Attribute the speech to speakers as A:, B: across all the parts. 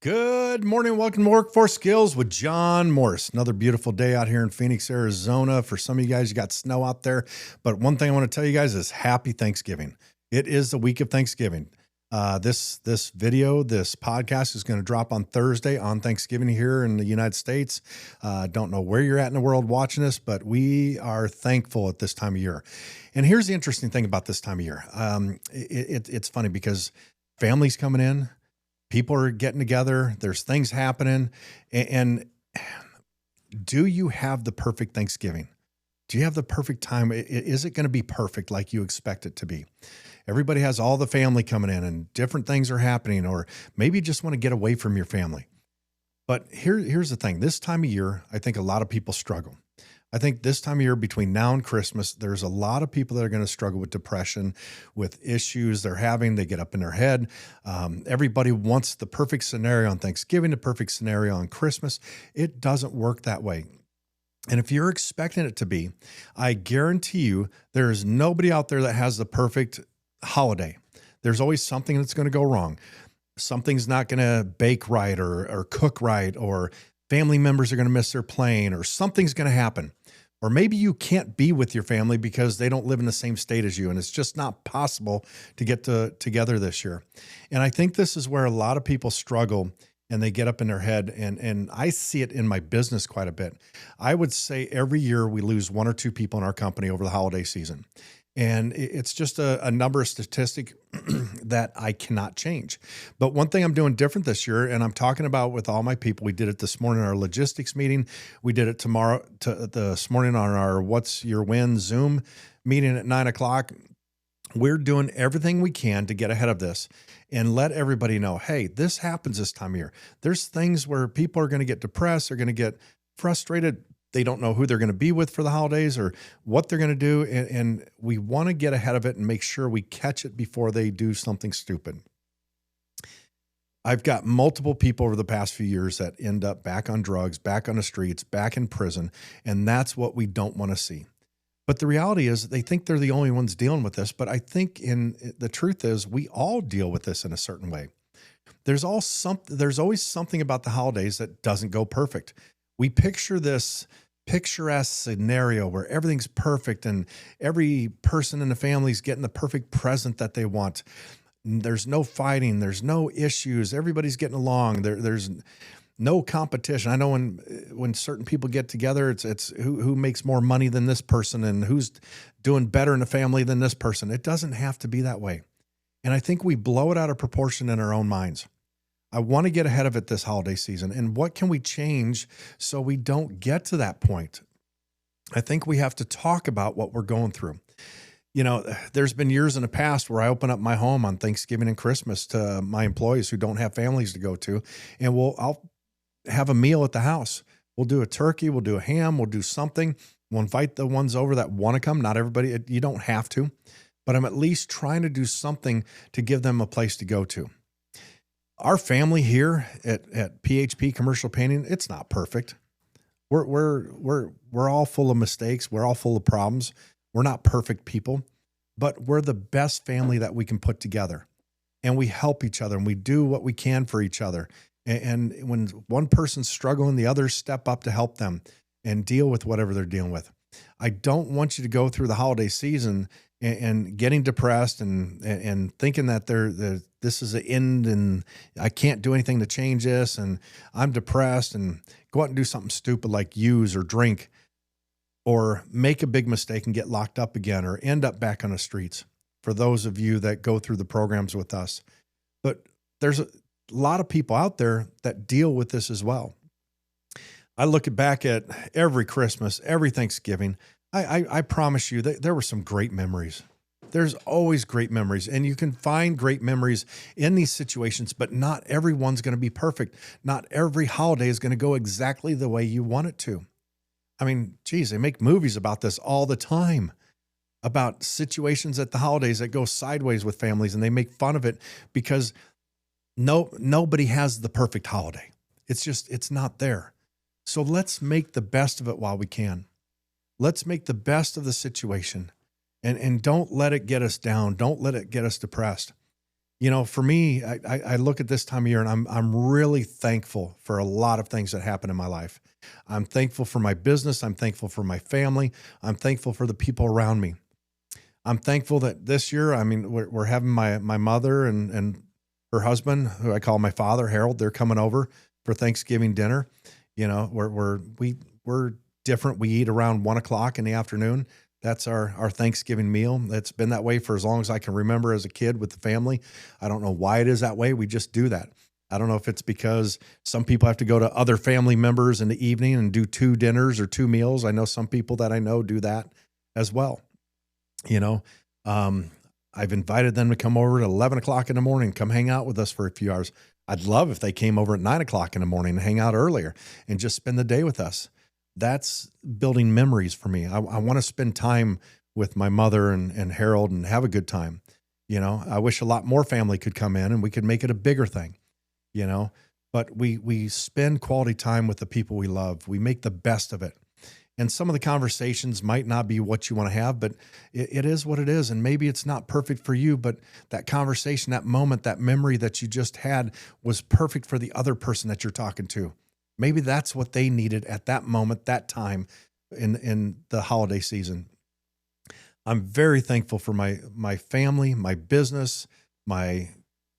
A: Good morning. Welcome to Workforce Skills with John Morris. Another beautiful day out here in Phoenix, Arizona. For some of you guys, you got snow out there. But one thing I want to tell you guys is happy Thanksgiving. It is the week of Thanksgiving. This podcast is going to drop on Thursday on Thanksgiving here in the United States. Don't know where you're at in the world watching this, but we are thankful at this time of year. And here's the interesting thing about this time of year. It's funny because families coming in, people are getting together. There's things happening. And do you have the perfect Thanksgiving? Do you have the perfect time? Is it going to be perfect like you expect it to be? Everybody has all the family coming in and different things are happening, or maybe you just want to get away from your family. But here's the thing. This time of year, I think a lot of people struggle. I think this time of year between now and Christmas, there's a lot of people that are going to struggle with depression, with issues they're having. They get up in their head. Everybody wants the perfect scenario on Thanksgiving, the perfect scenario on Christmas. It doesn't work that way. And if you're expecting it to be, I guarantee you there is nobody out there that has the perfect holiday. There's always something that's going to go wrong. Something's not going to bake right or cook right, or family members are going to miss their plane, or something's going to happen. Or maybe you can't be with your family because they don't live in the same state as you, and it's just not possible to get together this year. And I think this is where a lot of people struggle, and they get up in their head, and I see it in my business quite a bit. I would say every year we lose one or two people in our company over the holiday season. And it's just a number of statistic that I cannot change. But one thing I'm doing different this year, and I'm talking about with all my people, we did it this morning in our logistics meeting. We did it this morning on our What's Your Win Zoom meeting at 9:00. We're doing everything we can to get ahead of this and let everybody know, hey, this happens this time of year. There's things where people are going to get depressed, they're going to get frustrated. They don't know who they're going to be with for the holidays or what they're going to do. And we want to get ahead of it and make sure we catch it before they do something stupid. I've got multiple people over the past few years that end up back on drugs, back on the streets, back in prison. And that's what we don't want to see. But the reality is they think they're the only ones dealing with this. But I think the truth is we all deal with this in a certain way. There's always something about the holidays that doesn't go perfect. We picture this picturesque scenario where everything's perfect and every person in the family is getting the perfect present that they want. There's no fighting. There's no issues. Everybody's getting along. There's no competition. I know when certain people get together, it's who makes more money than this person and who's doing better in the family than this person. It doesn't have to be that way. And I think we blow it out of proportion in our own minds. I want to get ahead of it this holiday season. And what can we change so we don't get to that point? I think we have to talk about what we're going through. You know, there's been years in the past where I open up my home on Thanksgiving and Christmas to my employees who don't have families to go to, and I'll have a meal at the house. We'll do a turkey, we'll do a ham, we'll do something. We'll invite the ones over that want to come. Not everybody, you don't have to, but I'm at least trying to do something to give them a place to go to. Our family here at PHP Commercial Painting, it's not perfect. We're all full of mistakes. We're all full of problems. We're not perfect people, but we're the best family that we can put together. And we help each other and we do what we can for each other. And when one person's struggling, the others step up to help them and deal with whatever they're dealing with. I don't want you to go through the holiday season and getting depressed and thinking that this is the end and I can't do anything to change this and I'm depressed, and go out and do something stupid like use or drink or make a big mistake and get locked up again or end up back on the streets, for those of you that go through the programs with us. But there's a lot of people out there that deal with this as well. I look back at every Christmas, every Thanksgiving. I promise you that there were some great memories. There's always great memories, and you can find great memories in these situations, but not everyone's going to be perfect. Not every holiday is going to go exactly the way you want it to. I mean, geez, they make movies about this all the time, about situations at the holidays that go sideways with families, and they make fun of it because nobody has the perfect holiday. It's not there. So let's make the best of it while we can. Let's make the best of the situation and don't let it get us down. Don't let it get us depressed. For me, I look at this time of year and I'm really thankful for a lot of things that happen in my life. I'm thankful for my business. I'm thankful for my family. I'm thankful for the people around me. I'm thankful that this year, I mean, we're having my mother and her husband, who I call my father, Harold. They're coming over for Thanksgiving dinner. We're different. We eat around 1 o'clock in the afternoon. That's our Thanksgiving meal. It's been that way for as long as I can remember as a kid with the family. I don't know why it is that way. We just do that. I don't know if it's because some people have to go to other family members in the evening and do two dinners or two meals. I know some people that I know do that as well. You know, um, I've invited them to come over at 11 o'clock in the morning, come hang out with us for a few hours. I'd love if they came over at 9 o'clock in the morning and hang out earlier and just spend the day with us. That's building memories for me. I want to spend time with my mother and Harold and have a good time. I wish a lot more family could come in and we could make it a bigger thing, you know, but we spend quality time with the people we love. We make the best of it. And some of the conversations might not be what you want to have, but it is what it is. And maybe it's not perfect for you, but that conversation, that moment, that memory that you just had was perfect for the other person that you're talking to. Maybe that's what they needed at that moment, that time in the holiday season. I'm very thankful for my family, my business, my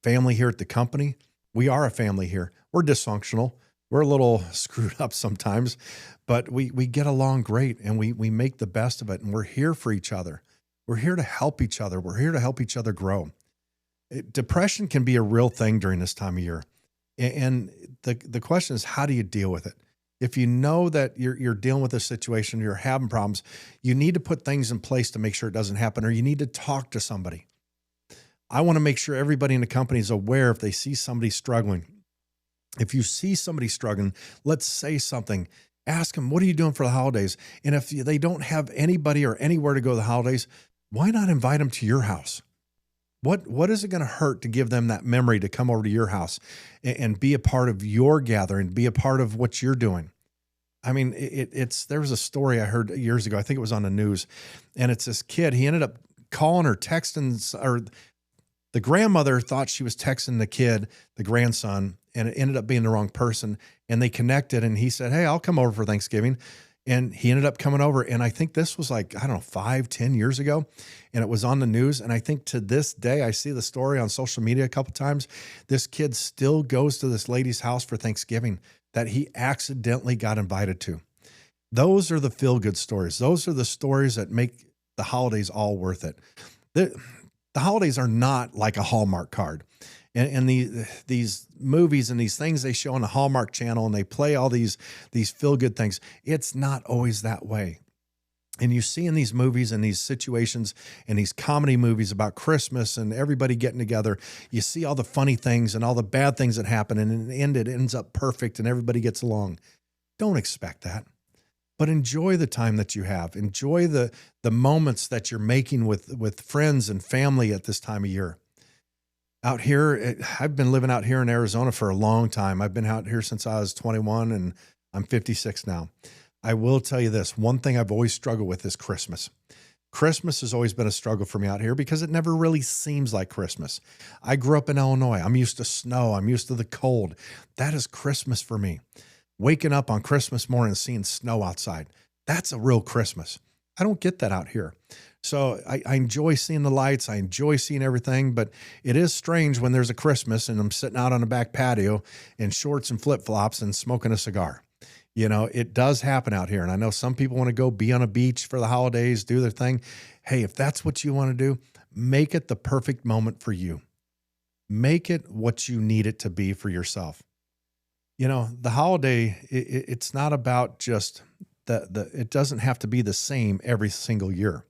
A: family here at the company. We are a family here. We're dysfunctional. We're a little screwed up sometimes, but we get along great and we make the best of it. And we're here for each other. We're here to help each other. We're here to help each other grow. Depression can be a real thing during this time of year. And the question is, how do you deal with it? If you know that you're dealing with a situation, you're having problems, you need to put things in place to make sure it doesn't happen, or you need to talk to somebody. I want to make sure everybody in the company is aware if they see somebody struggling. If you see somebody struggling, let's say something. Ask them, what are you doing for the holidays? And if they don't have anybody or anywhere to go the holidays, why not invite them to your house? What is it going to hurt to give them that memory to come over to your house and be a part of your gathering, be a part of what you're doing? I mean, there was a story I heard years ago. I think it was on the news, and it's this kid. He ended up calling or texting, or the grandmother thought she was texting the kid, the grandson, and it ended up being the wrong person. And they connected, and he said, "Hey, I'll come over for Thanksgiving." And he ended up coming over. And I think this was like, I don't know, 5-10 years ago. And it was on the news. And I think to this day, I see the story on social media a couple times. This kid still goes to this lady's house for Thanksgiving that he accidentally got invited to. Those are the feel-good stories. Those are the stories that make the holidays all worth it. The holidays are not like a Hallmark card. And these movies and these things they show on the Hallmark Channel, and they play all these feel-good things. It's not always that way. And you see in these movies and these situations and these comedy movies about Christmas and everybody getting together, you see all the funny things and all the bad things that happen. And in the end, it ends up perfect and everybody gets along. Don't expect that. But enjoy the time that you have. Enjoy the moments that you're making with friends and family at this time of year. Out here, I've been living out here in Arizona for a long time. I've been out here since I was 21 and I'm 56 now. I will tell you this, one thing I've always struggled with is Christmas. Christmas has always been a struggle for me out here because it never really seems like Christmas. I grew up in Illinois. I'm used to snow. I'm used to the cold. That is Christmas for me. Waking up on Christmas morning and seeing snow outside, that's a real Christmas. I don't get that out here. So I enjoy seeing the lights. I enjoy seeing everything, but it is strange when there's a Christmas and I'm sitting out on the back patio in shorts and flip-flops and smoking a cigar. It does happen out here. And I know some people want to go be on a beach for the holidays, do their thing. Hey, if that's what you want to do, make it the perfect moment for you. Make it what you need it to be for yourself. The holiday, it's not about just it doesn't have to be the same every single year.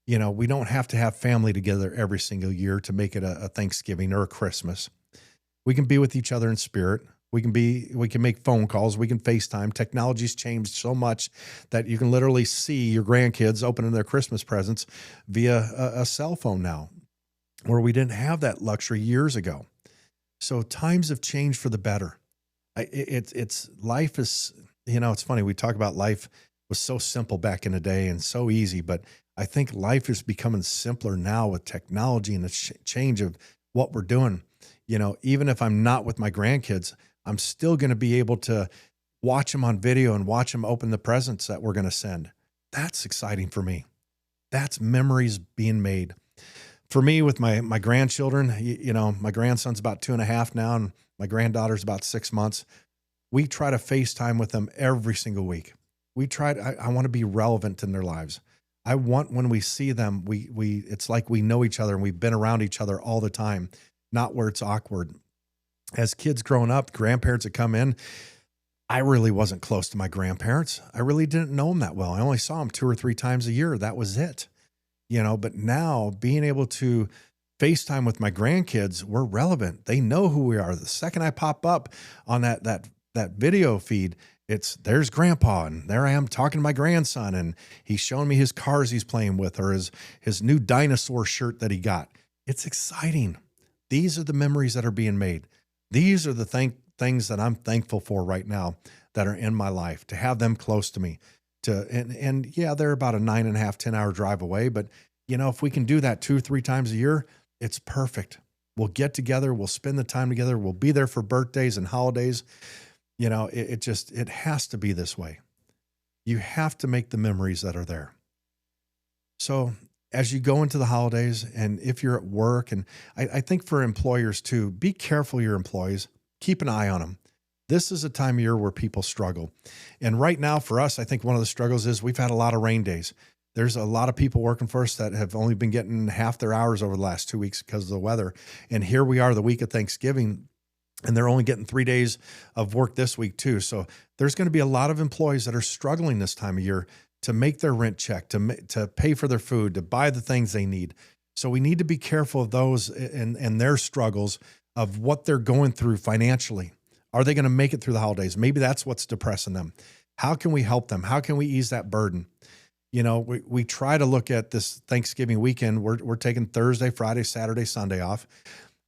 A: We don't have to have family together every single year to make it a Thanksgiving or a Christmas. We can be with each other in spirit. We can make phone calls. We can FaceTime. Technology's changed so much that you can literally see your grandkids opening their Christmas presents via a cell phone now, where we didn't have that luxury years ago. So times have changed for the better. It's life is, it's funny. We talk about life was so simple back in the day and so easy, but I think life is becoming simpler now with technology and the change of what we're doing. Even if I'm not with my grandkids, I'm still going to be able to watch them on video and watch them open the presents that we're going to send. That's exciting for me. That's memories being made. For me, with my grandchildren, my grandson's about 2.5 now, and my granddaughter's about 6 months. We try to FaceTime with them every single week. I want to be relevant in their lives. I want, when we see them, it's like we know each other and we've been around each other all the time, not where it's awkward. As kids growing up, grandparents would come in. I really wasn't close to my grandparents. I really didn't know them that well. I only saw them 2 or 3 times a year. That was it. But now being able to FaceTime with my grandkids, we're relevant. They know who we are. The second I pop up on that video feed, there's grandpa, and there I am talking to my grandson, and he's showing me his cars he's playing with, or his new dinosaur shirt that he got. It's exciting. These are the memories that are being made. These are the things that I'm thankful for right now that are in my life, to have them close to me. And yeah, they're about a 9.5, 10-hour drive away, but if we can do that 2 or 3 times a year, it's perfect. We'll get together, we'll spend the time together, we'll be there for birthdays and holidays. It has to be this way. You have to make the memories that are there. So as you go into the holidays, and if you're at work, and I think for employers too, be careful of your employees, keep an eye on them. This is a time of year where people struggle. And right now for us, I think one of the struggles is we've had a lot of rain days. There's a lot of people working for us that have only been getting half their hours over the last 2 weeks because of the weather. And here we are the week of Thanksgiving, and they're only getting 3 days of work this week too. So there's going to be a lot of employees that are struggling this time of year to make their rent check, to pay for their food, to buy the things they need. So we need to be careful of those and their struggles of what they're going through financially. Are they going to make it through the holidays? Maybe that's what's depressing them. How can we help them? How can we ease that burden? We try to look at this Thanksgiving weekend. We're taking Thursday, Friday, Saturday, Sunday off.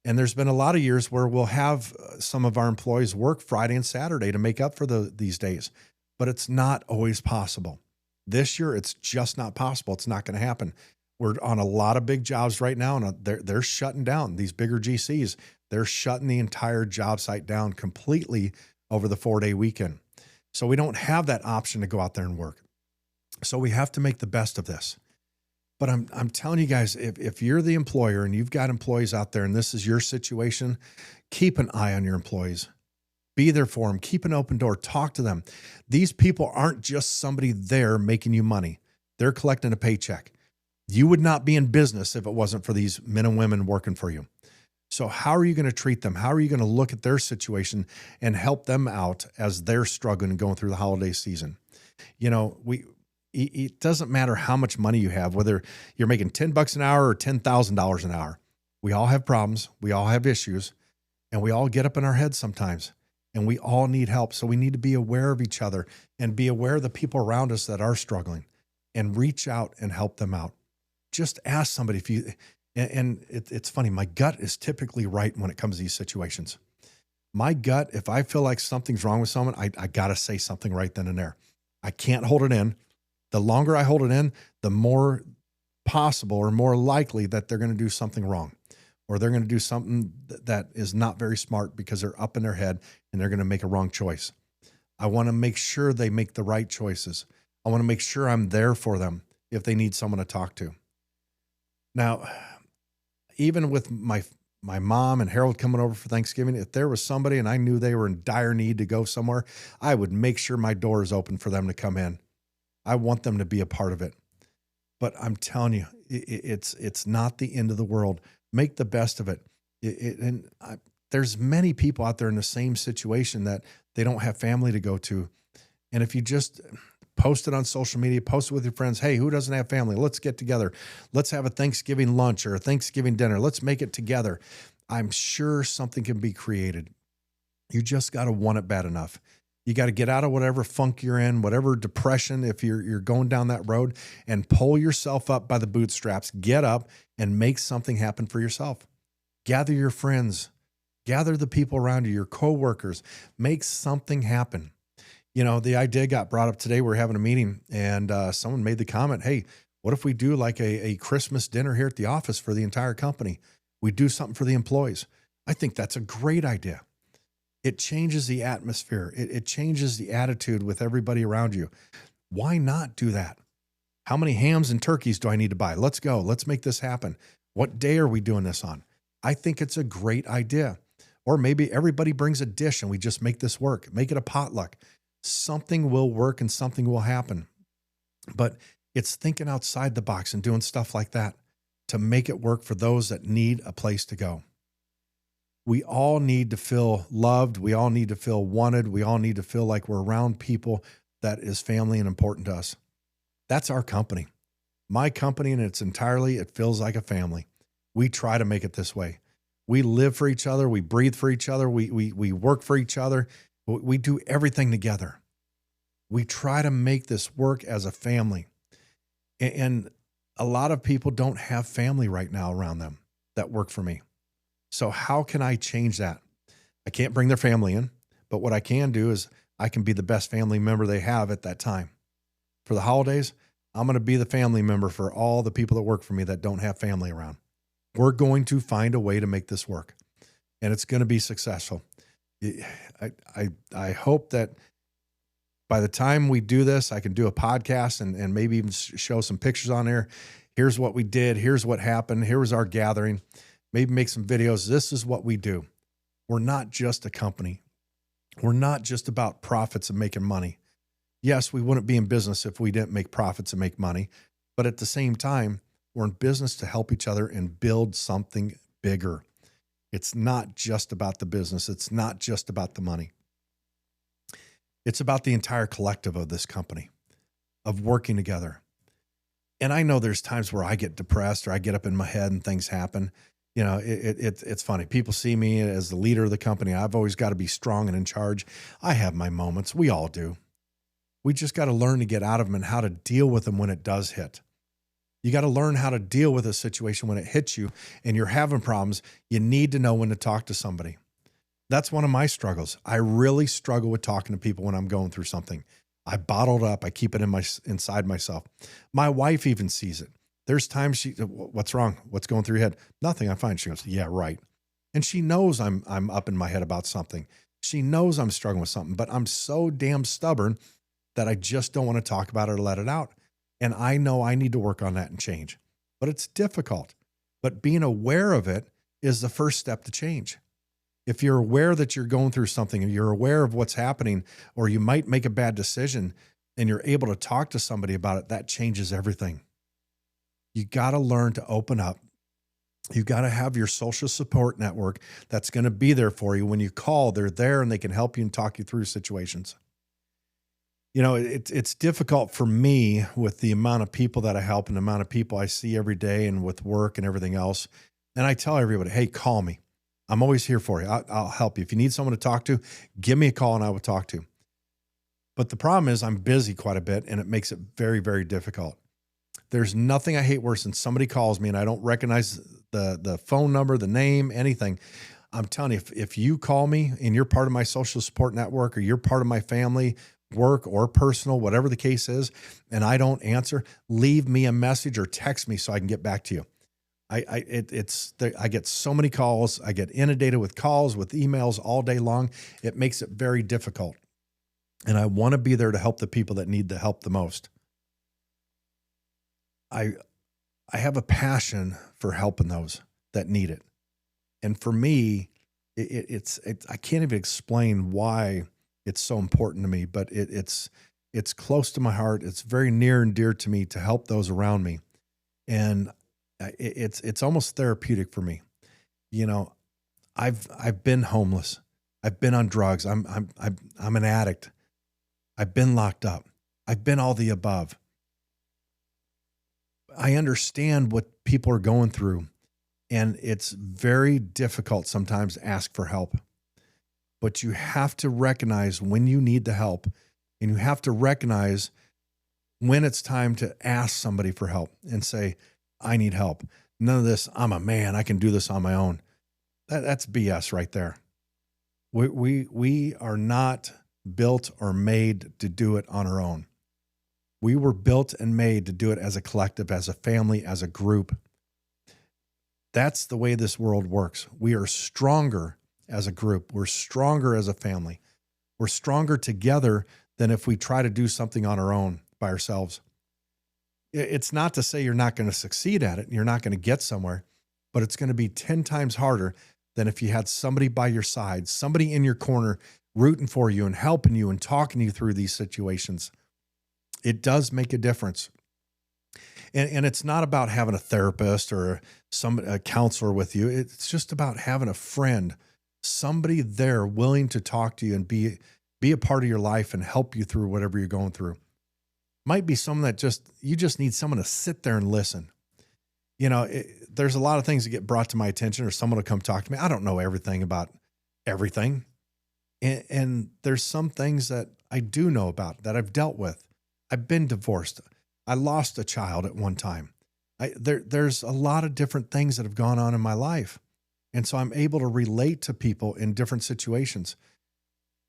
A: And there's been a lot of years where we'll have some of our employees work Friday and Saturday to make up for these days, but it's not always possible. This year, it's just not possible. It's not going to happen. We're on a lot of big jobs right now, and they're shutting down. These bigger GCs, they're shutting the entire job site down completely over the 4-day weekend. So we don't have that option to go out there and work. So we have to make the best of this. But I'm telling you guys, if you're the employer and you've got employees out there and this is your situation, keep an eye on your employees. Be there for them. Keep an open door. Talk to them. These people aren't just somebody there making you money. They're collecting a paycheck. You would not be in business if it wasn't for these men and women working for you. So how are you going to treat them? How are you going to look at their situation and help them out as they're struggling and going through the holiday season? It doesn't matter how much money you have, whether you're making $10 an hour or $10,000 an hour. We all have problems. We all have issues, and we all get up in our heads sometimes, and we all need help. So we need to be aware of each other and be aware of the people around us that are struggling and reach out and help them out. Just ask somebody it's funny. My gut is typically right when it comes to these situations. My gut, if I feel like something's wrong with someone, I got to say something right then and there. I can't hold it in. The longer I hold it in, the more possible or more likely that they're going to do something wrong, or they're going to do something that is not very smart because they're up in their head and they're going to make a wrong choice. I want to make sure they make the right choices. I want to make sure I'm there for them if they need someone to talk to. Now, even with my mom and Harold coming over for Thanksgiving, if there was somebody and I knew they were in dire need to go somewhere, I would make sure my door is open for them to come in. I want them to be a part of it. But I'm telling you, it's not the end of the world. Make the best of it. There's many people out there in the same situation that they don't have family to go to. And if you just post it on social media, post it with your friends, hey, who doesn't have family? Let's get together. Let's have a Thanksgiving lunch or a Thanksgiving dinner. Let's make it together. I'm sure something can be created. You just got to want it bad enough. You got to get out of whatever funk you're in, whatever depression, if you're going down that road, and pull yourself up by the bootstraps. Get up and make something happen for yourself. Gather your friends. Gather the people around you, your coworkers. Make something happen. The idea got brought up today. We're having a meeting, and someone made the comment, hey, what if we do like a Christmas dinner here at the office for the entire company? We do something for the employees. I think that's a great idea. It changes the atmosphere. It changes the attitude with everybody around you. Why not do that? How many hams and turkeys do I need to buy? Let's go. Let's make this happen. What day are we doing this on? I think it's a great idea. Or maybe everybody brings a dish and we just make this work. Make it a potluck. Something will work and something will happen. But it's thinking outside the box and doing stuff like that to make it work for those that need a place to go. We all need to feel loved. We all need to feel wanted. We all need to feel like we're around people that is family and important to us. That's our company. My company in its entirety, it feels like a family. We try to make it this way. We live for each other. We breathe for each other. We work for each other. We do everything together. We try to make this work as a family. And a lot of people don't have family right now around them that work for me. So how can I change that? I can't bring their family in, but what I can do is I can be the best family member they have at that time. For the holidays, I'm going to be the family member for all the people that work for me that don't have family around. We're going to find a way to make this work, and it's going to be successful. I hope that by the time we do this, I can do a podcast and maybe even show some pictures on there. Here's what we did. Here's what happened. Here was our gathering. Maybe make some videos. This is what we do. We're not just a company. We're not just about profits and making money. Yes, we wouldn't be in business if we didn't make profits and make money. But at the same time, we're in business to help each other and build something bigger. It's not just about the business. It's not just about the money. It's about the entire collective of this company, of working together. And I know there's times where I get depressed or I get up in my head and things happen. You know, it's funny. People see me as the leader of the company. I've always got to be strong and in charge. I have my moments. We all do. We just got to learn to get out of them and how to deal with them when it does hit. You got to learn how to deal with a situation when it hits you and you're having problems. You need to know when to talk to somebody. That's one of my struggles. I really struggle with talking to people when I'm going through something. I bottle it up. I keep it inside myself. My wife even sees it. There's times what's wrong? What's going through your head? Nothing. I'm fine. She goes, yeah, right. And she knows I'm up in my head about something. She knows I'm struggling with something, but I'm so damn stubborn that I just don't want to talk about it or let it out. And I know I need to work on that and change, but it's difficult. But being aware of it is the first step to change. If you're aware that you're going through something, and you're aware of what's happening, or you might make a bad decision and you're able to talk to somebody about it, that changes everything. You got to learn to open up. You got to have your social support network that's going to be there for you. When you call, they're there and they can help you and talk you through situations. You know, it's difficult for me with the amount of people that I help and the amount of people I see every day and with work and everything else. And I tell everybody, hey, call me. I'm always here for you. I'll help you. If you need someone to talk to, give me a call and I will talk to. But the problem is I'm busy quite a bit and it makes it very, very difficult. There's nothing I hate worse than somebody calls me and I don't recognize the phone number, the name, anything. I'm telling you, if you call me and you're part of my social support network or you're part of my family, work or personal, whatever the case is, and I don't answer, leave me a message or text me so I can get back to you. I get so many calls. I get inundated with calls, with emails all day long. It makes it very difficult. And I want to be there to help the people that need the help the most. I have a passion for helping those that need it. And for me, I can't even explain why it's so important to me, but it's close to my heart. It's very near and dear to me to help those around me. And it's almost therapeutic for me. You know, I've been homeless. I've been on drugs. I'm an addict. I've been locked up. I've been all the above. I understand what people are going through, and it's very difficult sometimes to ask for help. But you have to recognize when you need the help, and you have to recognize when it's time to ask somebody for help and say, I need help. None of this, I'm a man, I can do this on my own. That's BS right there. We are not built or made to do it on our own. We were built and made to do it as a collective, as a family, as a group. That's the way this world works. We are stronger as a group. We're stronger as a family. We're stronger together than if we try to do something on our own by ourselves. It's not to say you're not going to succeed at it. You're not going to get somewhere, but it's going to be 10 times harder than if you had somebody by your side, somebody in your corner rooting for you and helping you and talking you through these situations. It does make a difference. And it's not about having a therapist or a counselor with you. It's just about having a friend, somebody there willing to talk to you and be a part of your life and help you through whatever you're going through. Might be someone that you just need someone to sit there and listen. There's a lot of things that get brought to my attention or someone will come talk to me. I don't know everything about everything. And there's some things that I do know about that I've dealt with. I've been divorced. I lost a child at one time. There's a lot of different things that have gone on in my life. And so I'm able to relate to people in different situations.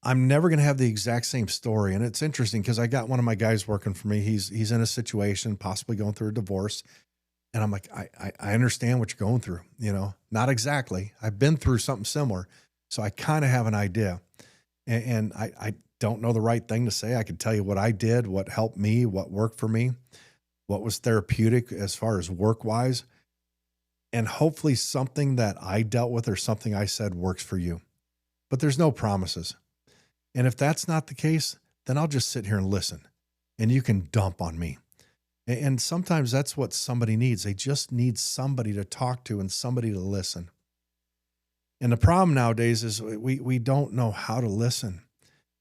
A: I'm never going to have the exact same story. And it's interesting because I got one of my guys working for me. He's in a situation, possibly going through a divorce. And I'm like, I understand what you're going through, not exactly. I've been through something similar. So I kind of have an idea. And I don't know the right thing to say. I can tell you what I did, what helped me, what worked for me, what was therapeutic as far as work-wise. And hopefully something that I dealt with or something I said works for you. But there's no promises. And if that's not the case, then I'll just sit here and listen. And you can dump on me. And sometimes that's what somebody needs. They just need somebody to talk to and somebody to listen. And the problem nowadays is we don't know how to listen.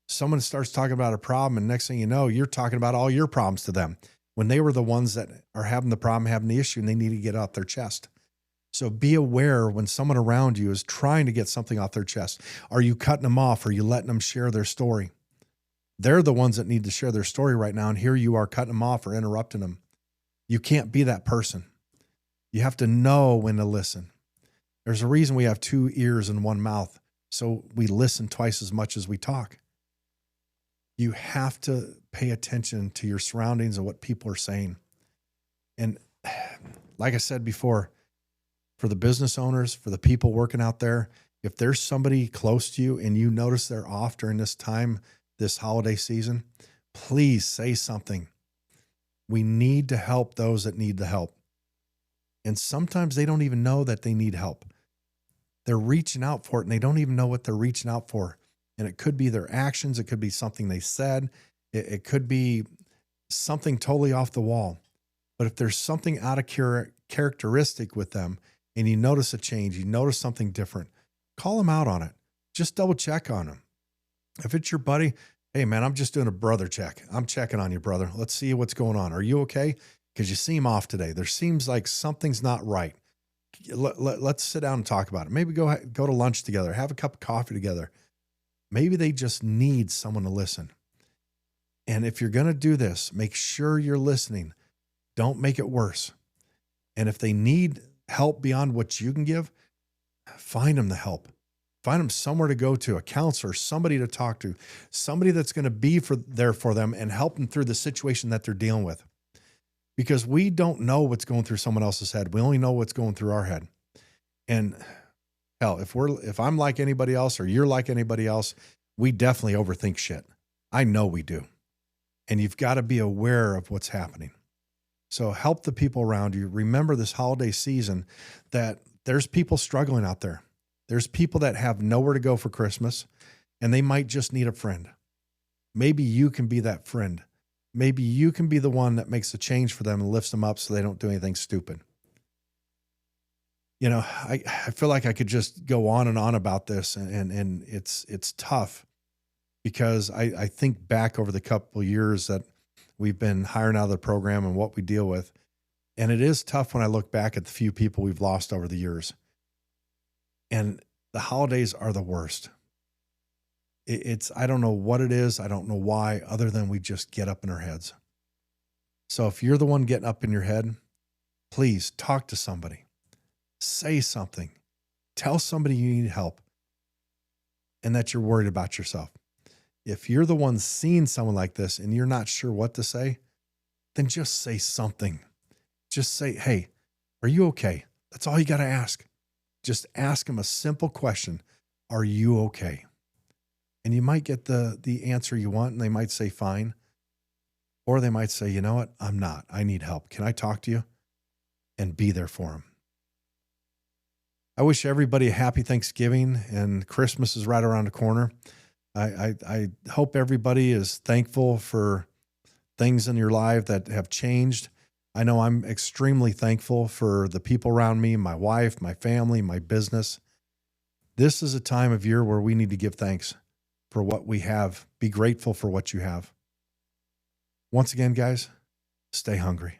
A: Someone starts talking about a problem, and next thing you know, you're talking about all your problems to them when they were the ones that are having the problem, having the issue, and they need to get off their chest. So be aware when someone around you is trying to get something off their chest. Are you cutting them off? Are you letting them share their story? They're the ones that need to share their story right now, and here you are cutting them off or interrupting them. You can't be that person. You have to know when to listen. There's a reason we have 2 ears and 1 mouth, so we listen twice as much as we talk. You have to pay attention to your surroundings and what people are saying. And like I said before, for the business owners, for the people working out there, if there's somebody close to you and you notice they're off during this time, this holiday season, please say something. We need to help those that need the help. And sometimes they don't even know that they need help. They're reaching out for it and they don't even know what they're reaching out for. And it could be their actions. It could be something they said. It could be something totally off the wall. But if there's something out of characteristic with them and you notice a change, you notice something different, call them out on it. Just double check on them. If it's your buddy, hey man, I'm just doing a brother check. I'm checking on you, brother. Let's see what's going on. Are you okay? Because you seem off today. There seems like something's not right. Let's sit down and talk about it. Maybe go to lunch together, have a cup of coffee together. Maybe they just need someone to listen. And if you're going to do this, make sure you're listening. Don't make it worse. And if they need help beyond what you can give, find them the help. Find them somewhere to go to, a counselor, somebody to talk to, somebody that's going to be there for them and help them through the situation that they're dealing with. Because we don't know what's going through someone else's head. We only know what's going through our head. And hell, if I'm like anybody else or you're like anybody else, we definitely overthink shit. I know we do. And you've got to be aware of what's happening. So help the people around you. Remember this holiday season that there's people struggling out there. There's people that have nowhere to go for Christmas and they might just need a friend. Maybe you can be that friend. Maybe you can be the one that makes a change for them and lifts them up so they don't do anything stupid. You know, I feel like I could just go on and on about this and it's tough because I think back over the couple of years that we've been hiring out of the program and what we deal with. And it is tough when I look back at the few people we've lost over the years. And the holidays are the worst. I don't know what it is. I don't know why, other than we just get up in our heads. So if you're the one getting up in your head, please talk to somebody. Say something. Tell somebody you need help and that you're worried about yourself. If you're the one seeing someone like this and you're not sure what to say, then just say something. Just say, hey, are you okay? That's all you got to ask. Just ask them a simple question. Are you okay? And you might get the answer you want, and they might say fine. Or they might say, you know what? I'm not. I need help. Can I talk to you? And be there for them. I wish everybody a happy Thanksgiving, and Christmas is right around the corner. I hope everybody is thankful for things in your life that have changed. I know I'm extremely thankful for the people around me, my wife, my family, my business. This is a time of year where we need to give thanks for what we have. Be grateful for what you have. Once again, guys, stay hungry.